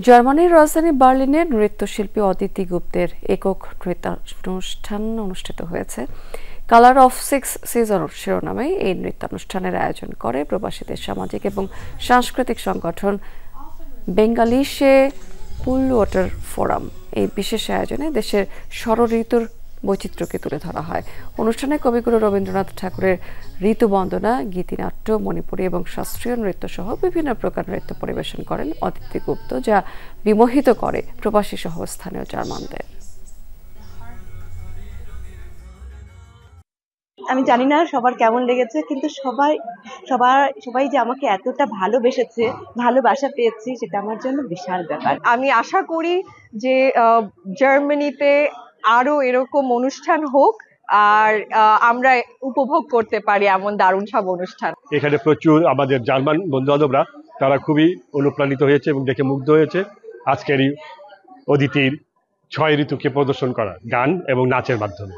জার্মানির রাজধানী বার্লিনে নৃত্যশিল্পী অদিতি গুপ্তের একক নৃত্যানুষ্ঠান অনুষ্ঠিত হয়েছে। কালার অফ সিক্স সিজন শিরোনামে এই নৃত্যানুষ্ঠানের আয়োজন করে প্রবাসীদের সামাজিক এবং সাংস্কৃতিক সংগঠন বেঙ্গালিশে পুল ওয়াটার ফোরাম। এই বিশেষ আয়োজনে দেশের ষড়ঋতুর বৈচিত্র্যকে তুলে ধরা হয়। অনুষ্ঠানে কবিগুরু রবীন্দ্রনাথ ঠাকুরের ঋতুবন্দনা, গীতিনাট্য, মণিপুরী এবং শাস্ত্রীয় নৃত্য সহ বিভিন্ন প্রকার নৃত্য পরিবেশন করেন অদিতি গুপ্ত, যা বিমোহিত করে প্রবাসী সহ স্থানীয় জার্মানদের। আমি জানি না সবার কেমন লেগেছে, কিন্তু সবাই যে আমাকে এতটা ভালোবেসেছে, ভালোবাসা পেয়েছি, সেটা আমার জন্য বিশাল ব্যাপার। আমি আশা করি যে জার্মানিতে আরো এরকম অনুষ্ঠান হোক আর আমরা উপভোগ করতে পারি এমন দারুণ সব অনুষ্ঠান। এখানে প্রচুর আমাদের জার্মান বন্ধু বান্ধবরা তারা খুবই অনুপ্রাণিত হয়েছে এবং দেখে মুগ্ধ হয়েছে আজকের এই অদিতির 6 ঋতুকে প্রদর্শন করা গান এবং নাচের মাধ্যমে।